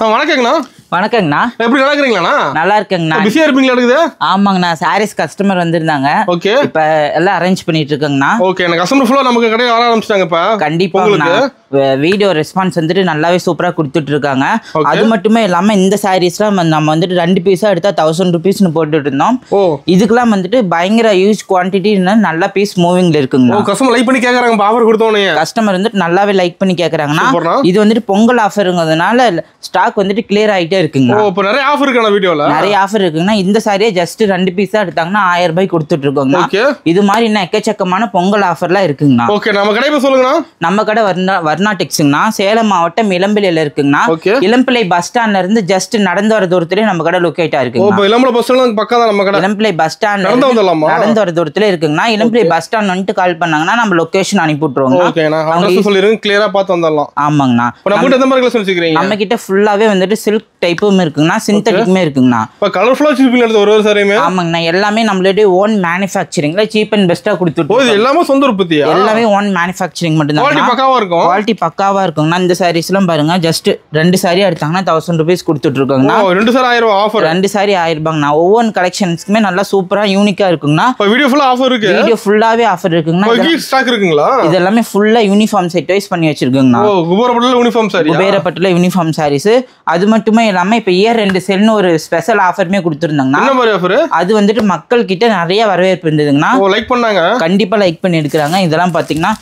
வணக்கங்கண்ணா. வணக்கங்கண்ணா. எப்படி நல்லா இருக்கீங்களாண்ணா? நல்லா இருக்கேங்கண்ணா. பிஸியா இருப்பீங்களா? இருக்குது. ஆமாங்கண்ணா, சாரீஸ் கஸ்டமர் வந்திருந்தாங்க. ஓகே, இப்ப எல்லாம் அரேஞ்ச் பண்ணிட்டு இருக்கேங்கண்ணா. ஓகே, எனக்கு கஸ்டமர் ஃபுல்லா நமக்கு கடையில் வர ஆரம்பிச்சிட்டாங்க. இப்ப கண்டிப்பாங்கண்ணா வீடியோ ரெஸ்பான்ஸ் வந்துட்டு நல்லாவே சூப்பரா கொடுத்துட்டு இருக்காங்க. அது மட்டுமே இல்லாம இந்த சாரீஸ்லாம் நம்ம வந்துட்டு 2 பீஸா எடுத்தா 1000 rupeesனு போட்டுட்டு இருந்தோம். இதுக்கெல்லாம் வந்துட்டு பயங்கர ஹியூஜ் குவான்டிட்டி நல்ல பீஸ் மூவிங்ல இருக்குங்க. கஸ்டமர் லைக் பண்ணி கேக்குறாங்க. ஆஃபர் கொடுத்தோனே கஸ்டமர் வந்துட்டு நல்லாவே லைக் பண்ணி கேக்குறாங்கன்னா, இது வந்துட்டு பொங்கல் ஆஃபருங்கிறதுனால ஸ்டாக் வந்துட்டு கிளியர் ஆயிட்டே இருக்குங்க. இப்போ நிறைய ஆஃபர் இருக்குங்க. வீடியோல நிறைய ஆஃபர் இருக்குங்கன்னா இந்த சாரியே ஜஸ்ட் 2 பீஸா எடுத்தாங்கன்னா 1000 ரூபாய் கொடுத்துட்டு இருக்கோங்க. இது மாதிரி இன்னும் எக்கச்சக்கமான பொங்கல் ஆஃபர்லாம் இருக்குங்கண்ணா. ஓகே, நம்ம கடை பேர் சொல்லுங்கண்ணா. நம்ம கடை வர்ணா டெக்ஸ்ங்கண்ணா, சேலம் மாவட்டம் இளம்பிள்ளையில இருக்குங்கண்ணா. இளம்பிள்ளை பஸ் ஸ்டாண்ட்ல இருந்து ஜஸ்ட் நடந்து வர தூரத்திலே நம்ம கடை லொகேட்டா இருக்குங்க. இளம்பிள்ளை பஸ் ஸ்டாண்ட் பக்கம் தான் நம்ம கடை. இளம்பிள்ளை பஸ் ஸ்டாண்ட் நடந்து வர தூரத்திலே இருக்குங்கண்ணா. இளம்பிள்ளை பஸ் ஸ்டாண்ட் வந்துட்டு கால் பண்ணாங்கன்னா நம்ம லொகேஷன் அனுப்பி விட்டுருவோம். ஓகேண்ணா, அட்ரஸ் சொல்லிருங்க, கிளியரா பார்த்து வந்துடலாம். ஆமாங்கண்ணா. நம்ம கிட்ட எந்த மாதிரி கலெக்ஷன் வச்சிருக்கீங்க? நம்ம கிட்ட ஃபுல்லாவே வந்துட்டு சில்க் டைப்பும் இருக்குங்கண்ணா, சிந்தட்டிக்குமே இருக்குங்கண்ணா. இப்ப கலர்ஃபுல்லா வச்சிருப்பீங்க ஒரு சாரியுமே? ஆமாங்கண்ணா, எல்லாமே நம்மளுடைய ஓன் மேனுஃபேக்சரிங்ல சீப் அண்ட் பெஸ்டா கொடுத்துட்டு. ஓ, இது எல்லாமே சொந்த உற்பத்தி? எல்லாமே ஓன் மேனுஃபேக்சரிங் மட்டும் தான். குவாலிட்டி பக்காவா இருக்கும். குவாலிட்டி பக்காவா இருக்குங்கண்ணா. இந்த சாரீஸ் எல்லாம் பாருங்க, ஜஸ்ட் 2 சாரி எடுத்தாங்கன்னா 1000 rupees கொடுத்துட்டு இருக்காங்கண்ணா. 2 சாரி 1000 ரூபாய் ஆஃபர். 2 சாரி 1000 ரூபாய்ங்கண்ணா. ஒவ்வொரு கலெக்ஷன்ஸ்க்குமே நல்லா சூப்பரா யூனிக்கா இருக்குங்கண்ணா. வீடியோ ஃபுல்லா ஆஃபர் இருக்கு. வீடியோ ஃபுல்லாவே ஆஃபர் இருக்குங்கண்ணா. ஸ்டாக் இருக்குங்களா? இது எல்லாமே ஃபுல்லா யூனிஃபார்ம் செட் வைஸ் பண்ணி வச்சிருக்கீங்கண்ணா. குபேரப்பட்டுல யூனிஃபார்ம் சாரி. குபேரப்பட்டுல யூனிஃபார்ம் சாரீஸ். அது மட்டுமே இல்லாம இப்ப இயர் 2 செல்னு ஒரு ஸ்பெஷல் ஆஃபருமே கொடுத்துருந்தாங்கண்ணா. என்ன மாதிரி ஆஃபர்? அது வந்துட்டு மக்கள் கிட்ட நிறைய வரவேற்பு இருந்ததுங்கண்ணா. லைக் பண்ணாங்க, கண்டிப்பா லைக் பண்ணி எடுக்கிறாங்க. இதெல்லாம் பாத்தீங்கன்னா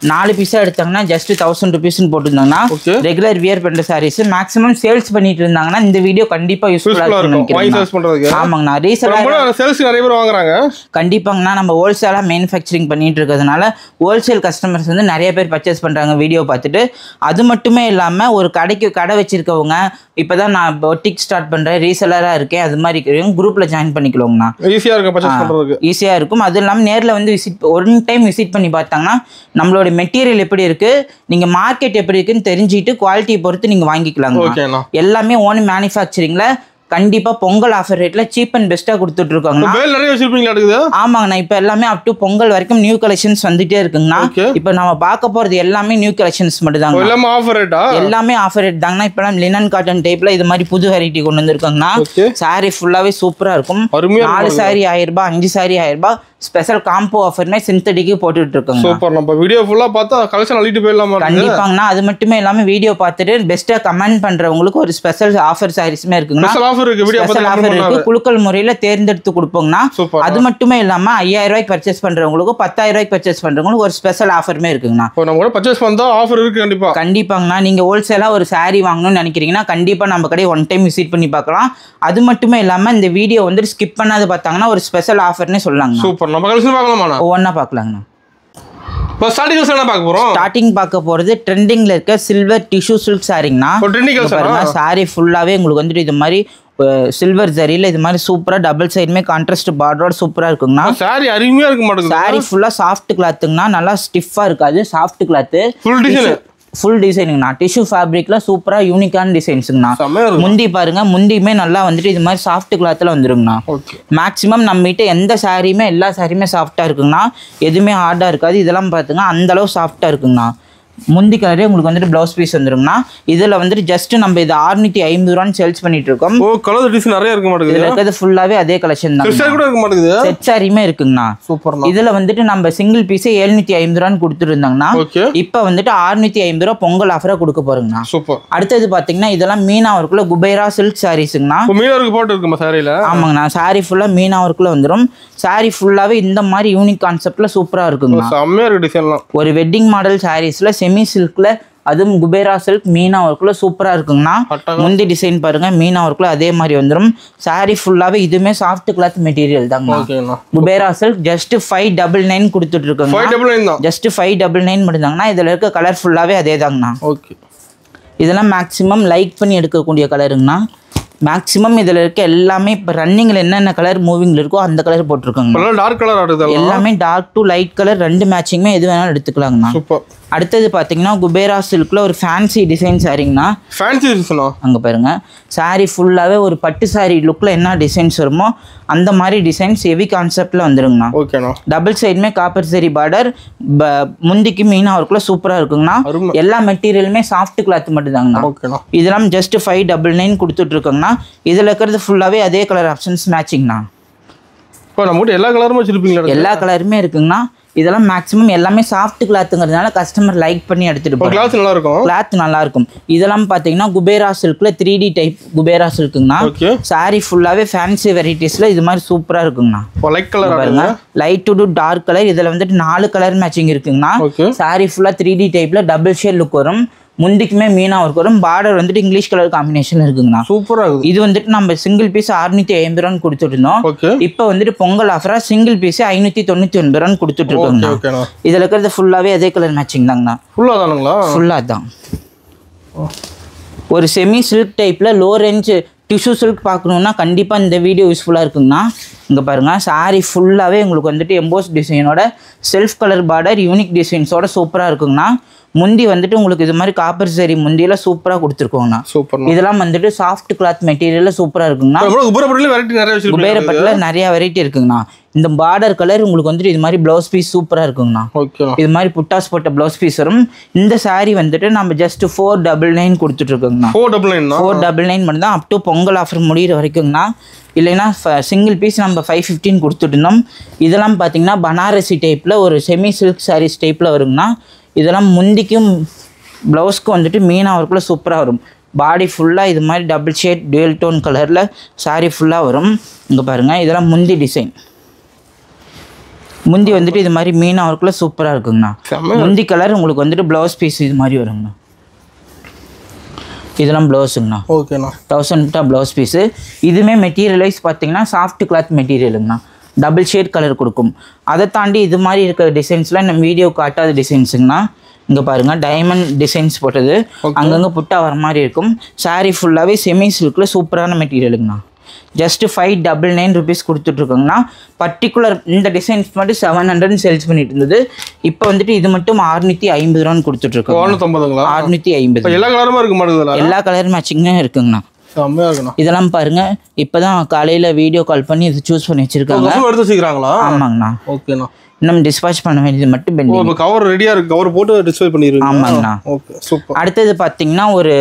4 பீஸா எடுத்தாங்கன்னா ஜஸ்ட் 1000 rupeesனு போட்டுருந்தாங்கன்னா ரெகுலர் வியர் பண்ற சாரீஸ் மேக்ஸிமம் சேல்ஸ் பண்ணிட்டு இருந்தாங்கன்னா இந்த வீடியோ கண்டிப்பா யூஸ்ஃபுல்லா இருக்கும். ஆமாங்கண்ணா, ரீசெல்லர் சேல்ஸ் நிறைய பேர் வாங்குறாங்க. கண்டிப்பாங்கண்ணா, நம்ம ஹோல்சேலா மேனுஃபேக்சரிங் பண்ணிட்டு இருக்கிறதுனால ஹோல்சேல் கஸ்டமர்ஸ் வந்து நிறைய பேர் பர்ச்சேஸ் பண்றாங்க வீடியோ பார்த்துட்டு. அது மட்டுமே இல்லாம ஒரு கடை வச்சிருக்கவங்க, இப்பதான் நான் பொட்டிக் ஸ்டார்ட் பண்றேன், ரீசெல்லரா இருக்கேன், அது மாதிரி குரூப்ல ஜாயின் பண்ணிக்கலோங்கண்ணா. ஈஸியா இருக்கும், பர்ச்சேஸ் பண்றதுக்கு ஈஸியா இருக்கும். அது இல்லாம நேர்ல வந்து ஒன் டைம் விசிட் பண்ணி பார்த்தாங்கன்னா நம்மளோட மெட்டீரியல் எப்படி இருக்கு, நீங்க மார்க்கெட் எப்படி இருக்குன்னு தெரிஞ்சுட்டு குவாலிட்டியை பொறுத்து நீங்க வாங்கிக்கலாங்க. எல்லாமே ஓன் மேனுஃபேக்சரிங்ல கண்டிப்பா பொங்கல் ஆஃபர் ரேட்ல சீப் அண்ட் பெஸ்டா கொடுத்துட்டு இருக்காங்க. ஆமாங்கண்ணா, இப்ப எல்லாமே அப் டு பொங்கல் வரைக்கும் நியூ கலெக்ஷன்ஸ் வந்துட்டே இருக்குங்கண்ணா. இப்ப நம்ம பார்க்க போறது எல்லாமே நியூ கலெக்ஷன்ஸ் மட்டும் தாங்க. எல்லாமே ஆஃபர் ரேட் தாங்கண்ணா. இப்ப லினன் காட்டன் டைப்ல இது மாதிரி புது வெரைட்டி கொண்டு வந்திருக்காங்கண்ணா. சாரி ஃபுல்லாவே சூப்பரா இருக்கும். 4 சாரி 1000 ரூபாய், 5 சாரி 1000 ரூபாய். ஸ்பெஷல் காம்போ ஆஃபர்மே சிந்தட்டிக்கு போட்டுட்டு இருக்காங்க. சூப்பர். நம்ம வீடியோ ஃபுல்லா பார்த்தா கலெக்ஷன் அள்ளிட்டு போயிடலாமா? கண்டிப்பாங்கண்ணா. அது மட்டுமே இல்லாம வீடியோ பார்த்துட்டு பெஸ்டா கமெண்ட் பண்றவங்களுக்கு ஒரு ஸ்பெஷல் ஆஃபர் சாரீஸ்மே இருக்குங்கண்ணா. குலுக்கல் முறையில தேர்ந்தெடுத்து கொடுப்போங்கண்ணா. அது மட்டுமே இல்லாம 5000 ரூபாய்க்கு பர்ச்சேஸ் பண்றவங்களுக்கு 10000 ரூபாய்க்கு பர்ச்சேஸ் பண்றவங்களுக்கு ஒரு ஸ்பெஷல் ஆஃபர்மே இருக்குங்கண்ணா. கண்டிப்பாங்கண்ணா, நீங்க ஹோல்சேலா ஒரு சாரி வாங்கணும்னு நினைக்கிறீங்கன்னா கண்டிப்பா நம்ம கடை ஒன் டைம் விசிட் பண்ணி பார்க்கலாம். அது மட்டுமே இல்லாம இந்த வீடியோ வந்து ஸ்கிப் பண்ணாது பார்த்தாங்கன்னா ஒரு ஸ்பெஷல் ஆஃபர்னே சொல்லலாங்க. சூப்பர். நம்ம கலெக்ஷன் பார்க்கலாமா? ஒவ்வொன்னா பார்க்கலாங்கண்ணா. இப்போ ஸ்டார்டிங் பார்க்க போறது ட்ரெண்டிங்ல இருக்க சில்வர் டிஷ்யூ சில்க் சாரிங்கண்ணா. சாரி ஃபுல்லாவே உங்களுக்கு வந்துட்டு இது மாதிரி சில்வர் ஜரியில இது மாதிரி சூப்பரா டபுள் சைடுமே கான்ட்ராஸ்ட் பார்டரோட சூப்பரா இருக்குங்கண்ணா. சாரி அருமையா இருக்க மாட்டேங்குது. சாரி ஃபுல்லா சாஃப்ட் கிளாத்துங்கண்ணா, நல்லா ஸ்டிஃபா இருக்காது, சாஃப்ட் கிளாத். ஃபுல் டிசைனுங்கண்ணா. டிஷ்யூ ஃபேப்ரிக்ல சூப்பரா யூனிக்கான டிசைன்ஸுங்கண்ணா. முந்தி பாருங்க, முந்தியுமே நல்லா வந்துட்டு இது மாதிரி சாஃப்ட் கிளாத்ல வந்துருங்கண்ணா. மேக்ஸிமம் நம்ம கிட்ட எந்த சாரியுமே எல்லா சாரியுமே சாஃப்டா இருக்குங்கண்ணா, எதுவுமே ஹார்டா இருக்காது. இதெல்லாம் பாத்துங்க அந்த அளவு சாஃப்டா இருக்குங்கண்ணா. முந்தி கலரே உங்களுக்கு வந்துட்டு பிளவுஸ் பீஸ் வந்துருங்கண்ணா. இதுல வந்துட்டு ஜஸ்ட் நம்ம இது 650 ரூபான்னு சேல்ஸ் பண்ணிட்டு இருக்கோம். கலர் டிசைன் நிறைய இருக்க மாட்டேங்குது. இதுல இருக்கிறது ஃபுல்லாவே அதே கலெக்ஷன் தான். செட் கூட இருக்க மாட்டேங்குது. செட் சாரியுமே இருக்குங்கண்ணா. சூப்பர். இதுல வந்துட்டு நம்ம சிங்கிள் பீஸ் 750 ரூபான்னு கொடுத்துட்டு இருந்தாங்கன்னா இப்ப வந்துட்டு 650 ரூபாய் பொங்கல் ஆஃபரா கொடுக்க போறோங்கண்ணா. சூப்பர். அடுத்தது பாத்தீங்கன்னா இதெல்லாம் மீனா ஒர்க்குள்ள குபேரா சில்க் சாரீஸ்ங்கண்ணா. மீனா ஒர்க் போட்டு இருக்குமா சாரில? ஆமாங்கண்ணா, சாரி ஃபுல்லா மீனா ஒர்க்குள்ள வந்துரும். சாரி ஃபுல்லாவே இந்த மாதிரி யூனிக் கான்செப்ட்ல சூப்பரா இருக்குங்கண்ணா. செம்மையா இருக்கு டிசைன்லாம். ஒரு வெட்டிங் மாடல் சாரீஸ்ல செமி சில்க்ல, அதுவும் குபேரா சில்க் மீனா ஒர்க்குள்ள சூப்பரா இருக்குங்கண்ணா. முந்தி டிசைன் பாருங்க, மீனா ஒர்க்குள்ள அதே மாதிரி வந்துடும். சாரி ஃபுல்லாவே இதுமே சாஃப்ட் கிளாத் மெட்டீரியல் தாங்க. குபேரா சில்க் ஜஸ்ட் 599 கொடுத்துட்டு இருக்காங்க. ஜஸ்ட் 599 மட்டும் தாங்கண்ணா. இதுல இருக்க கலர் ஃபுல்லாவே அதே தாங்கண்ணா. இதெல்லாம் மேக்ஸிமம் லைக் பண்ணி எடுக்கக்கூடிய கலருங்கண்ணா. மேக்ஸிமம் இதுல இருக்க எல்லாமே இப்ப ரன்னிங்ல என்னென்ன கலர் மூவிங்ல இருக்கோ அந்த கலர் போட்டுருக்காங்க. டார்க் கலர் ஆடுது. எல்லாமே டார்க் டு லைட் கலர் 2 மேட்சிங்குமே எது வேணாலும் எடுத்துக்கலாங்கண்ணா. அடுத்தது பார்த்தீங்கன்னா குபேரா சில்க்ல ஒரு ஃபேன்சி டிசைன் சாரீங்கண்ணா. ஃபேன்சி டிசைனா? அங்கே பாருங்க, சாரீ ஃபுல்லாகவே ஒரு பட்டு சாரீ லுக்கில் என்ன டிசைன்ஸ் வருமோ அந்த மாதிரி டிசைன்ஸ் ஹெவி கான்செப்டில் வந்துருங்கண்ணா. ஓகேண்ணா. டபுள் சைடுமே காப்பர் சரி பார்டர், முந்திக்கு மீனா ஒர்க்கில் சூப்பராக இருக்குங்கண்ணா. எல்லா மெட்டீரியலுமே சாஃப்ட் கிளாத் மட்டும் தாங்கண்ணா. ஓகேண்ணா. இதெல்லாம் ஜஸ்ட் 599 கொடுத்துட்ருக்கோங்கண்ணா. இதில் இருக்கிறது ஃபுல்லாகவே அதே கலர் ஆப்ஷன்ஸ் மேட்சிங்ண்ணா. இப்போ நம்ம எல்லா கலருமே வச்சுருப்பீங்களா? எல்லா கலருமே இருக்குங்கண்ணா. இதெல்லாம் மேக்ஸிமம் எல்லாமே சாஃப்ட் கிளாத்துங்கிறதுனால கஸ்டமர் லைக் பண்ணி எடுத்துகிட்டு போகிறாங்க. கிளாத் நல்லா இருக்கும். கிளாத் நல்லா இருக்கும். இதெல்லாம் பார்த்தீங்கன்னா குபேரா சில்க்ல 3D டைப் குபேரா சில்க்குங்கண்ணா. சாரி ஃபுல்லாகவே ஃபேன்சி வெரைட்டிஸில் இது மாதிரி சூப்பராக இருக்குங்கண்ணா. லைட் கலர் பாருங்க, லைட் டு டார்க் கலர். இதில் வந்துட்டு 4 கலர் மேட்சிங் இருக்குங்கண்ணா. சாரி ஃபுல்லாக 3D டைப்பில் டபுள் ஷேட் லுக் வரும். முந்திக்குமே மீனா ஒர்க் வரும். பார்டர் வந்துட்டு இங்கிலீஷ் கலர் காம்பினேஷன் இருக்குங்கண்ணா. சூப்பராக இருக்குது. இது வந்துட்டு நம்ம சிங்கிள் பீஸ் 650 ரூபான்னு கொடுத்துட்டு இருந்தோம். இப்போ வந்துட்டு பொங்கல் ஆஃபரா சிங்கிள் பீஸ் 599 ரூபான்னு கொடுத்துட்டு இருக்கோங்கண்ணா. இதில் இருக்கிறது ஃபுல்லாகவே அதே கலர் மேட்சிங் தாங்கண்ணா. ஃபுல்லாக தானுங்களா? ஃபுல்லாக தான். ஒரு செமி சில்க் டைப்பில் லோ ரேஞ்ச் டிஷ்யூ சில்க் பார்க்கணுன்னா கண்டிப்பாக இந்த வீடியோ யூஸ்ஃபுல்லாக இருக்குங்கண்ணா. இங்கே பாருங்கள், சாரீ ஃபுல்லாகவே உங்களுக்கு வந்துட்டு எம்போஸ் டிசைனோட செல்ஃப் கலர் பார்டர் யூனிக் டிசைன்ஸோட சூப்பராக இருக்குங்கண்ணா. முந்தி வந்துட்டு உங்களுக்கு இது மாதிரி காப்பர் சரி முந்தியில் சூப்பராக கொடுத்துருக்கோங்கண்ணா. சூப்பர். இதெல்லாம் வந்துட்டு சாஃப்ட் கிளாத் மெட்டீரியலில் சூப்பராக இருக்குங்கண்ணா. குபேரப்பட்டில் நிறைய வெரைட்டி இருக்குங்கண்ணா. இந்த பார்டர் கலர் உங்களுக்கு வந்துட்டு இது மாதிரி ப்ளவுஸ் பீஸ் சூப்பராக இருக்குங்கண்ணா. இது மாதிரி புட்டாஸ் போட்ட ப்ளவுஸ் பீஸ் வரும். இந்த சாரீ வந்துட்டு நம்ம ஜஸ்ட் 499 கொடுத்துட்ருக்கோங்கண்ணா. 499 மட்டும் தான். அப் டு பொங்கல் ஆஃபர் முடிகிற வரைக்குங்கண்ணா. இல்லைன்னா சிங்கிள் பீஸ் நம்ம 515 கொடுத்துட்டு இருந்தோம். இதெல்லாம் பார்த்தீங்கன்னா பனாரசி டைப்பில் ஒரு செமி சில்க் சாரீஸ் டைப்பில் வருங்கண்ணா. இதெல்லாம் முந்திக்கும் ப்ளவுஸ்க்கும் வந்துட்டு மீனா ஒர்க்கில் சூப்பராக வரும். பாடி ஃபுல்லாக இது மாதிரி டபுள் ஷேட் டுவெல் டோன் கலரில் சாரீ ஃபுல்லாக வரும். இங்கே பாருங்கள், இதெல்லாம் முந்தி டிசைன். முந்தி வந்துட்டு இது மாதிரி மீனா ஒர்க்கில் சூப்பராக இருக்குங்கண்ணா. முந்தி கலர் உங்களுக்கு வந்துட்டு ப்ளவுஸ் பீஸ் இது மாதிரி வருங்கண்ணா. இதெல்லாம் ப்ளவுஸுங்கண்ணா. ஓகேண்ணா. 1000 ப்ளவுஸ் பீஸு. இதுவுமே மெட்டீரியலைஸ் பார்த்தீங்கன்னா சாஃப்ட் கிளாத் மெட்டீரியலுங்கண்ணா. டபுள் ஷேட் கலர் கொடுக்கும். அதை தாண்டி இது மாதிரி இருக்கிற டிசைன்ஸ்லாம் நம்ம வீடியோ காட்டாத டிசைன்ஸுங்கண்ணா. இங்கே பாருங்கள், டைமண்ட் டிசைன்ஸ் போட்டது அங்கங்கே புட்டா வர மாதிரி இருக்கும். சாரீ ஃபுல்லாகவே செமி சில்கில் சூப்பரான மெட்டீரியலுங்கண்ணா. ஜஸ்ட் 599 ருபீஸ் கொடுத்துட்ருக்கோங்கண்ணா. பர்டிகுலர் இந்த டிசைன்ஸ் மட்டும் 700 சேல்ஸ் பண்ணிட்டு இருந்தது. இப்போ வந்துட்டு இது மட்டும் 650 ரூபான்னு கொடுத்துட்ருக்கோம். 650. எல்லா கலருமே இருக்க மாட்டேங்குது. எல்லா கலர் மேட்சிங்கும் இருக்குங்கண்ணா. இதெல்லாம் பாருங்க, இப்பதான் காலையில வீடியோ கால் பண்ணி இது சூஸ் பண்ணி வச்சிருக்காங்க. ஆமாங்கண்ணா. ஓகேண்ணா. நம்ம டிஸ்பாச் பண்ண வேண்டியது மட்டும் பெண்டிங். கவர் ரெடியா இருக்கு. கவர் போட்டு டிஸ்ப்ளே பண்ணிருக்கீங்க. ஆமாங்கண்ணா. Okay, super. அடுத்தது பாத்தீங்கன்னா ஒரு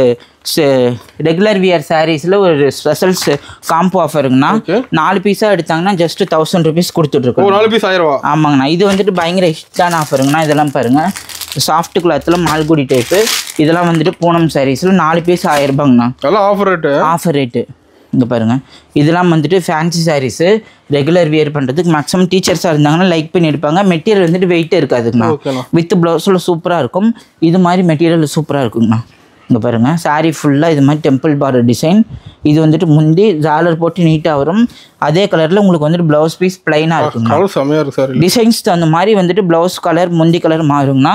ரெகுலர் வியர் சாரீஸ்ல ஒரு ஸ்பெஷல் காம்போ ஆஃபருங்கண்ணா. 4 பீஸா எடுத்தாங்கன்னா ஜஸ்ட் 1000 ருபீஸ் கொடுத்துட்டு இருக்கோம். 4 பீஸ் 1000 ரூபா. ஆமாங்கண்ணா. இது வந்துட்டு பயங்கர ஹிட்டான ஆஃபருங்கண்ணா. இதெல்லாம் பாருங்க, சாஃப்ட் கிளாத்ல மால்குடி டைப்பு. இதெல்லாம் வந்துட்டு பூனம் சாரீஸ்ல 4 பீஸ் 1000 ரூபாங்கண்ணா. Offer rate. இங்கே பாருங்கள், இதெல்லாம் வந்துட்டு ஃபேன்சி சாரீஸு ரெகுலர் வியர் பண்ணுறதுக்கு மேக்ஸிமம் டீச்சர்ஸாக இருந்தாங்கன்னா லைக் பண்ணி எடுப்பாங்க. மெட்டீரியல் வந்துட்டு வெயிட்டே இருக்காதுங்கண்ணா. வித் ப்ளவுஸில் சூப்பராக இருக்கும். இது மாதிரி மெட்டீரியல் சூப்பராக இருக்குங்கண்ணா. இங்கே பாருங்கள், சாரீ ஃபுல்லாக இது மாதிரி டெம்பிள் பார்டர் டிசைன். இது வந்துட்டு முந்தி ஜாலர் போட்டு நீட்டாக வரும். அதே கலரில் உங்களுக்கு வந்துட்டு ப்ளவுஸ் பீஸ் பிளைனாக இருக்குங்க. டிசைன்ஸ் அந்த மாதிரி வந்துட்டு ப்ளவுஸ் கலர் முந்தி கலர் மாறுங்கண்ணா.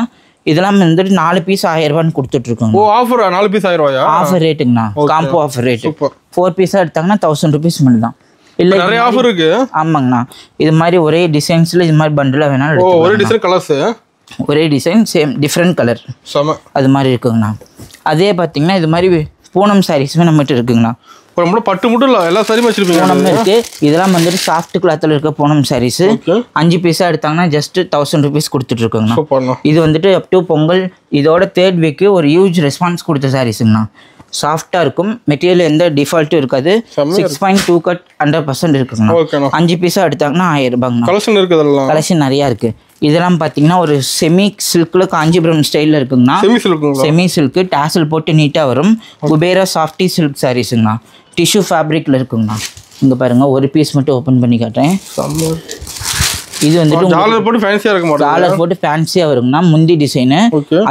இதெல்லாம் வந்துட்டு 4 பீஸ் 1000 ரூபான்னு கொடுத்துட்டு இருக்கோம். ஆஃபர் 4 பீஸ் 1000 ரூபாயா? ஆஃபர் ரேட்டுங்கண்ணா. Combo offer rate. 4 பீஸாக எடுத்தாங்கன்னா 1000 ருபீஸ் மட்டும் தான். இல்லை, நிறைய ஆஃபர் இருக்கு. ஆமாங்கண்ணா. இது மாதிரி ஒரே டிசைன்ஸில் இது மாதிரி பண்டிலாக வேணாலும் ஒரே டிசைன் கலர்ஸ், ஒரே டிசைன் சேம் டிஃப்ரெண்ட் கலர் அது மாதிரி இருக்குங்கண்ணா. அதே பார்த்தீங்கன்னா இது மாதிரி பூனம் சாரீஸுமே நம்மகிட்ட இருக்குங்கண்ணா. பட்டு மட்டும் இல்லை, எல்லா சாரியும் வச்சிருப்பீங்க. பூனம் இருக்கு. இதெல்லாம் வந்துட்டு சாஃப்ட் கிளாத்தில் இருக்க பூனம் சாரீஸ். 5 பீஸாக எடுத்தாங்கன்னா ஜஸ்ட் 1000 ருபீஸ் கொடுத்துட்டு இருக்கோங்கண்ணா. இது வந்துட்டு அப் டு பொங்கல் இதோட 3rd வீக்கு ஒரு ஹியூஜ் ரெஸ்பான்ஸ் கொடுத்த சாரீஸுங்கண்ணா. சாஃப்டாக இருக்கும். மெட்டீரியல் எந்த டிஃபால்ட்டும் இருக்காது. 6.2 கட் 100% இருக்குங்கண்ணா. 5 பீஸாக எடுத்தாங்கன்னா 1000 ரூபாங்கண்ணா. கலெக்ஷன் இருக்குது. கலெக்ஷன் நிறையா இருக்குது. இதெல்லாம் பார்த்தீங்கன்னா ஒரு செமி சில்கில் காஞ்சிபுரம் ஸ்டைலில் இருக்குங்கண்ணா. செமி சில்க்கு டாசல் போட்டு நீட்டாக வரும். குபேரா சாஃப்டி சில்க் சாரீஸுங்கண்ணா. டிஷ்யூ ஃபேப்ரிக்கில் இருக்குங்கண்ணா. இங்கே பாருங்கள், ஒரு பீஸ் மட்டும் ஓப்பன் பண்ணி காட்டுறேன். இது வந்துட்டு ஜாலர் போட்டு ஃபேன்சியா இருக்க மாட்டேங்குது. ஜாலர் போட்டு ஃபேன்சியா வருங்கண்ணா. முந்தி டிசைன்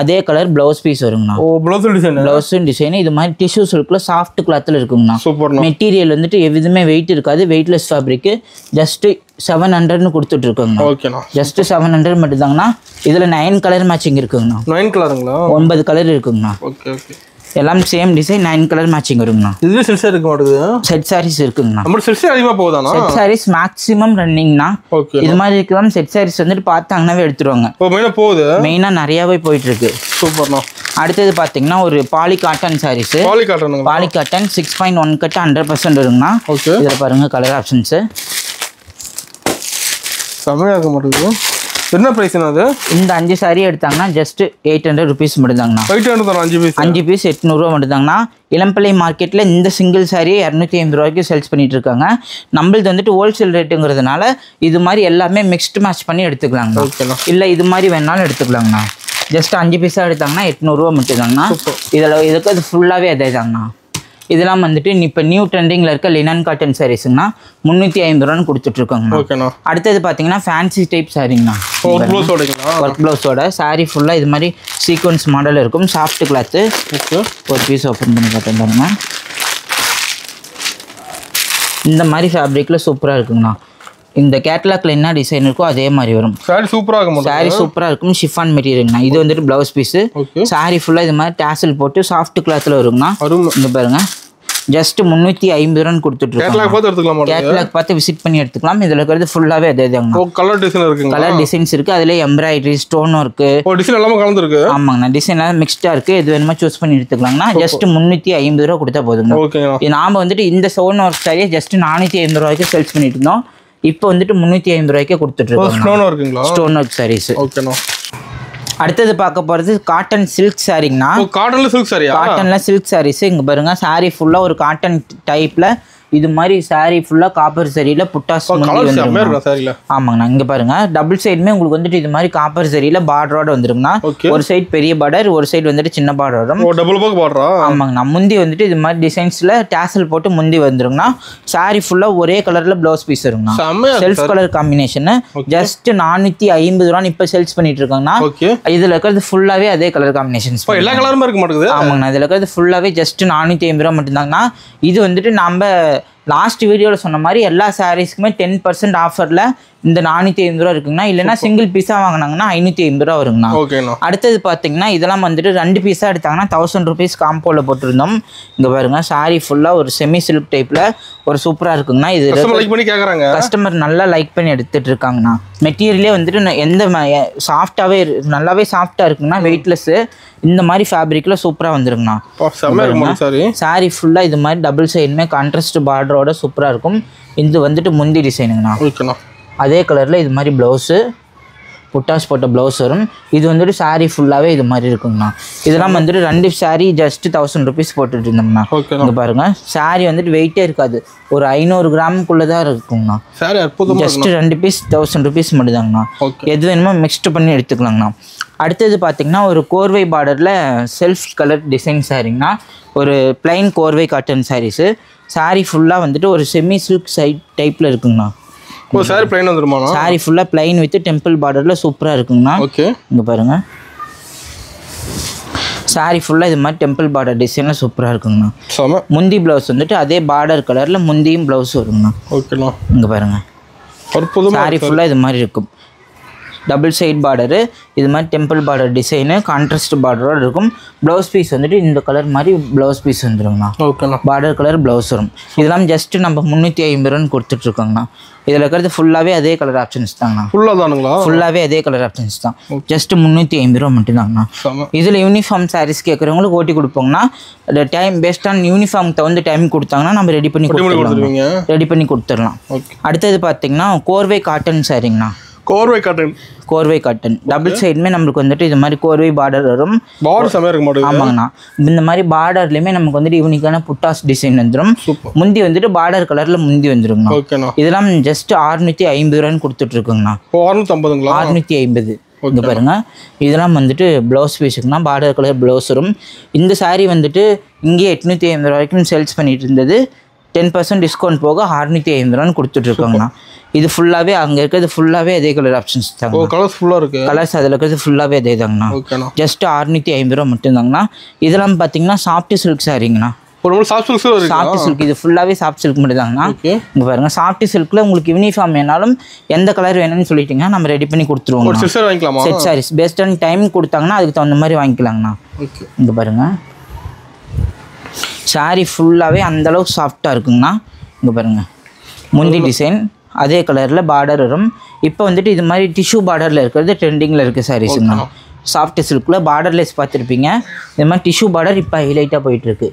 அதே கலர் ப்ளவுஸ் பீஸ் வருங்கண்ணா. ஓ, ப்ளவுஸ் டிசைன். ப்ளவுஸ் டிசைன் இது மாதிரி டிஷ்யூ சில்க்ல சாஃப்ட் கிளாத்ல இருக்குங்கண்ணா. சூப்பர். மெட்டீரியல் வந்துட்டு எதுவுமே வெயிட் இருக்காது. Weightless fabric. ஜஸ்ட் 700ன்னு கொடுத்துட்டு இருக்கோங்கண்ணா. ஓகேண்ணா. ஜஸ்ட் 700 மட்டும் தாங்கண்ணா. இதுல 9 கலர் மேட்சிங் இருக்குங்கண்ணா. 9 கலருங்களா? 9 கலர் இருக்குங்கண்ணா. Okay okay. எல்லாம் சேம் டிசைன் 9 கலர் மேட்சிங் வருங்கண்ணா. இதுவே செட் சாரி இருக்க மாட்டேங்குது. செட் சாரீஸ் இருக்குங்கண்ணா. நம்ம செட் சாரி அதிகமாக போகுதாண்ணா? செட் சாரீஸ் மேக்ஸிமம் ரன்னிங்ண்ணா. ஓகே. இது மாதிரி இருக்கலாம் செட் சாரீஸ் வந்துட்டு பார்த்தாங்கன்னாவே எடுத்துருவாங்க. ஓ மெயினாக போகுது. மெயினாக நிறையாவே போயிட்டு இருக்கு. சூப்பர்ண்ணா. அடுத்தது பார்த்தீங்கன்னா ஒரு poly cotton saris. Poly cotton. Poly cotton 6.1 cut 100% வருங்கண்ணா. ஓகே. இதில் பாருங்க கலர் ஆப்ஷன்ஸு செம்மையாக இருக்க மாட்டேங்குது. என்ன ப்ரைஸ்ண்ணா அது? இந்த 5 சாரி எடுத்தாங்கன்னா ஜஸ்ட் 800 ருபீஸ் மட்டும்தாங்கண்ணா. 5 பீஸ். 5 பீஸ் 800 ரூபா மட்டும்தாங்கண்ணா. இளம்பிள்ளை மார்க்கெட்டில் இந்த சிங்கிள் சாரியை 250 ரூபாய்க்கு சேல்ஸ் பண்ணிட்டு இருக்காங்க. நம்மளது வந்துட்டு ஹோல்சேல் ரேட்டுங்கிறதுனால இது மாதிரி எல்லாமே மிக்ஸ்டு மேட்ச் பண்ணி எடுத்துக்கலாங்கண்ணா. இல்லை இது மாதிரி வேணாலும் எடுத்துக்கலாங்கண்ணா. ஜஸ்ட் 5 பீஸாக எடுத்தாங்கன்னா 800 ரூபா மட்டும்தாங்கண்ணா. இதுக்கு அது ஃபுல்லாகவே அதே தாங்கண்ணா. இதெல்லாம் வந்துட்டு இப்போ நியூ ட்ரெண்டிங்கில் இருக்க லினன் காட்டன் சாரீஸுங்கண்ணா 350 ரூபான்னு கொடுத்துட்ருக்கோங்கண்ணா. அடுத்தது பார்த்தீங்கன்னா ஃபேன்சி டைப் சாரீங்கண்ணா. ஒர்க் ப்ளவுஸோட சாரீ ஃபுல்லாக இது மாதிரி சீக்வன்ஸ் மாடல் இருக்கும். Soft cloth. ஒரு பீஸ் ஓப்பன் பண்ணி பார்த்தோம்னா இந்த மாதிரி ஃபேப்ரிக்கில் சூப்பராக இருக்குங்கண்ணா. இந்த கேட்டலாக்ல என்ன டிசைன் இருக்கோ அதே மாதிரி வரும். சாரி சூப்பராக இருக்கும். சாரி சூப்பராக இருக்கும். ஷிஃபான் மெட்டீரியல்ண்ணா. இது வந்துட்டு ப்ளவுஸ் பீஸு. சாரி ஃபுல்லாக இது மாதிரி டேசல் போட்டு சாஃப்ட் கிளாத்தில் வருங்கண்ணா. இங்கே பாருங்க ஜஸ்ட் 350 ரூபான்னு கொடுத்துட்ருக்கோம். கேட்டலாக் பார்த்து விசிட் பண்ணி எடுத்துக்கலாம். இதில் இருக்கிறது ஃபுல்லாகவே அதே தாங்க. கலர் டிசைன் இருக்கு. கலர் டிசைன்ஸ் இருக்குது. அதில் எம்ப்ராய்டரி ஸ்டோன் ஒர்க்கு டிசைன் எல்லாமே கலந்துருக்கு. ஆமாங்கண்ணா. டிசைன் எல்லாம் மிக்ஸ்டாக இருக்குது. எது வேணுமோ சூஸ் பண்ணி எடுத்துக்கலாங்கண்ணா. ஜஸ்ட் 350 ரூபா கொடுத்தா போதுங்கண்ணா. நாம் வந்துட்டு இந்த ஸ்டோன் ஒர்க் சாரியை ஜஸ்ட் 450 ரூபாய்க்கு சேல்ஸ் பண்ணிட்டு இருந்தோம். இப்போ வந்துட்டு 350 ரூபாய்க்கு கொடுத்துட்ருக்கோம். Stone work saris. அடுத்தது பார்க்க போகிறது காட்டன் சில்க் சாரீங்கண்ணா. காட்டன்ல சில்க் சாரி. காட்டன்ல சில்க் சாரீஸ். இங்கே பாருங்க சாரீ ஃபுல்லாக ஒரு காட்டன் டைப்பில் இது மாதிரி சாரீ ஃபுல்லாக காப்பர் சரியில் புட்டாஸ் ஆமாங்கண்ணா. இங்கே பாருங்க டபுள் சைடுமே உங்களுக்கு வந்துட்டு இது மாதிரி காப்பர் சரியில் பார்டரோட வந்துருங்கண்ணா. ஒரு சைடு பெரிய பார்டர், ஒரு சைடு வந்துட்டு சின்ன பார்டர் வரும். ஆமாங்கண்ணா. முந்தி வந்துட்டு இது மாதிரி டிசைன்ஸில் டேசல் போட்டு முந்தி வந்துருங்கண்ணா. சாரீ ஃபுல்லாக ஒரே கலரில் ப்ளவுஸ் பீஸ் இருக்குங்கண்ணா. Self colour combination. ஜஸ்ட் 450 ரூபான்னு இப்போ சேல்ஸ் பண்ணிட்டு இருக்காங்கண்ணா. இதில் இருக்கிறது ஃபுல்லாகவே அதே கலர் காம்பினேஷன். எல்லா கலருமே இருக்க மாட்டேங்குது. ஆமாங்கண்ணா. இதில் இருக்கிறது ஃபுல்லாகவே ஜஸ்ட் 450 ரூபா மட்டும்தாங்கண்ணா. இது வந்துட்டு நம்ம லாஸ்ட் வீடியோவில் சொன்ன மாதிரி எல்லா சாரீஸ்க்குமே 10% ஆஃபரில் இந்த 450 ரூபா இருக்குங்கண்ணா. இல்லைன்னா சிங்கிள் பீஸாக வாங்கினாங்கன்னா 550 ரூபா வருங்கண்ணா. அடுத்தது பார்த்தீங்கன்னா இதெல்லாம் வந்துட்டு 2 பீஸாக எடுத்தாங்கன்னா 1000 ருபீஸ் காம்போவில் போட்டிருந்தோம். இங்கே பாருங்க சாரீ ஃபுல்லாக ஒரு செமி சில்க் டைப்பில் ஒரு சூப்பராக இருக்குங்கண்ணா. இது கஸ்டமர் நல்லா லைக் பண்ணி எடுத்துகிட்டு இருக்காங்கண்ணா. மெட்டீரியலே வந்துட்டு எந்த சாஃப்டாகவே நல்லாவே சாஃப்டாக இருக்குங்கண்ணா. வெயிட்லெஸ்ஸு. இந்த மாதிரி ஃபேப்ரிக்கில் சூப்பராக வந்துருங்கண்ணா. சாரீ ஃபுல்லாக இது மாதிரி டபுள் சைடுமே கான்ட்ராஸ்ட் பார்டரோட சூப்பராக இருக்கும். இது வந்துட்டு முந்தி டிசைனுங்கண்ணா. அதே கலரில் இது மாதிரி ப்ளவுஸு புட்டாஸ் போட்ட ப்ளவுஸ் வரும். இது வந்துட்டு சாரீ ஃபுல்லாகவே இது மாதிரி இருக்குங்கண்ணா. இதெல்லாம் வந்துட்டு 2 சாரீ ஜஸ்ட் 1000 ருபீஸ் போட்டுட்டு இருந்தோம்ண்ணா. இங்கே பாருங்கள் சாரீ வந்துட்டு வெயிட்டே இருக்காது. ஒரு 500 கிராமுக்குள்ளே தான் இருக்குங்கண்ணா. ஜஸ்ட் 2 பீஸ் 1000 ருபீஸ் மட்டும்தாங்கண்ணா. எது வேணுமோ மிக்ஸ்டு பண்ணி எடுத்துக்கலாங்கண்ணா. அடுத்தது பார்த்திங்கன்னா ஒரு கோர்வை பார்டரில் செல்ஃப் கலர் டிசைன் சாரீங்கண்ணா. ஒரு பிளைன் கோர்வை காட்டன் சாரீஸு. சாரீ ஃபுல்லாக வந்துட்டு ஒரு செமி சில்க் சைட் டைப்பில் இருக்குங்கண்ணா. சாரி பிளைன் வந்துருமா? சாரி ஃபுல்லாக பிளைன் வித் டெம்பிள் பார்டரில் சூப்பராக இருக்குங்கண்ணா. இங்கே பாருங்கள் சாரி ஃபுல்லாக இது மாதிரி டெம்பிள் பார்டர் டிசைனில் சூப்பராக இருக்குங்கண்ணா. முந்தி ப்ளவுஸ் வந்துட்டு அதே பார்டர் கலரில் முந்தியும் ப்ளவுஸ் வருங்கண்ணா. இங்கே பாருங்கள் சாரி ஃபுல்லாக இது மாதிரி இருக்கும். டபுள் சைட் பார்டரு இது மாதிரி டெம்பிள் பார்டர் டிசைனு கான்ட்ராஸ்ட் பார்டரோடு இருக்கும். ப்ளவுஸ் பீஸ் வந்துட்டு இந்த கலர் மாதிரி ப்ளவுஸ் பீஸ் வந்துருங்கண்ணா. பார்டர் கலர் ப்ளவுஸ் வரும். இதெல்லாம் ஜஸ்ட்டு நம்ம 350 ரூபான்னு கொடுத்துட்ருக்கோங்கண்ணா. இதில் இருக்கிறது ஃபுல்லாகவே அதே கலர் ஆப்ஷன்ஸ் தாங்கண்ணா. ஃபுல்லாகவே அதே கலர் ஆப்ஷன்ஸ் தான். ஜஸ்ட் 350 ரூபா மட்டும்தாங்கண்ணா. இதில் யூனிஃபார்ம் சாரீஸ் கேட்குறவங்களுக்கு ஓட்டி கொடுப்போங்கண்ணா. டைம் பேஸ்ட் ஆன் யூனிஃபார்ம் தகுந்த டைம் கொடுத்தாங்கன்னா நம்ம ரெடி பண்ணி கொடுத்துடலாம். அடுத்தது பார்த்தீங்கன்னா கோர்வை காட்டன் சாரீங்கண்ணா. கோர்வை காட்டன் டபுள் சைடுமே நம்மளுக்கு வந்துட்டு இது மாதிரி கோர்வை பார்டர் வரும். ஆமாங்கண்ணா. இந்த மாதிரி பார்டர்லையுமே நமக்கு வந்துட்டு யூனிக்கான புட்டாஸ் டிசைன் வந்துடும். முந்தி வந்துட்டு பார்டர் கலரில் முந்தி வந்துருங்கண்ணா. இதெல்லாம் ஜஸ்ட் 650 ரூபான்னு கொடுத்துட்டு இருக்குங்கண்ணா. 650. இங்கே பாருங்க இதெல்லாம் வந்துட்டு ப்ளவுஸ் பீஸுக்குண்ணா. பார்டர் கலர் ப்ளவுஸ் வரும். இந்த சாரீ வந்துட்டு இங்கே 850 ரூபாய்க்கும் சேல்ஸ் பண்ணிட்டு இருந்தது. 10% டிஸ்கவுண்ட் போக 650 ரூபான்னு கொடுத்துட்ருக்கோங்கண்ணா. இது ஃபுல்லாகவே அங்கே இருக்கிறது ஃபுல்லாகவே அதே கலர் ஆப்ஷன்ஸ் தாங்க. கலர்ஸ் அதில் இருக்கிறது ஃபுல்லாகவே அதே தாங்கண்ணா. ஜஸ்ட் 650 ரூபா மட்டும்தாங்கண்ணா. இதெல்லாம் பார்த்தீங்கன்னா சாஃப்ட் சில்க் சாரீங்கண்ணா. சாஃப்ட் சில்க் இது ஃபுல்லாகவே சாஃப்ட் சில்க் மட்டும் தாங்கண்ணா. இங்கே பாருங்கள் சாஃப்ட் சில்கில் உங்களுக்கு யூனிஃபார்ம் வேணாலும் எந்த கலர் வேணும்னு சொல்லிட்டீங்கன்னா நம்ம ரெடி பண்ணி கொடுத்துருவோம். Set saris based on time கொடுத்தாங்கன்னா அதுக்கு தகுந்த மாதிரி வாங்கிக்கலாங்கண்ணா. இங்கே பாருங்கள் சாரீ ஃபுல்லாகவே அந்தளவுக்கு சாஃப்டாக இருக்குங்கண்ணா. இங்கே பாருங்கள், முந்தி டிசைன் அதே கலரில் பார்டர் வரும். இப்போ வந்துட்டு இது மாதிரி டிஷ்யூ பார்டரில் இருக்கிறது ட்ரெண்டிங்கில் இருக்குது சாரீஸுங்கண்ணா. சாஃப்ட் சில்கில் பார்டர்லெஸ் பார்த்துருப்பீங்க. இது மாதிரி டிஷ்யூ பார்டர் இப்போ ஹைலைட்டாக போயிட்டுருக்கு.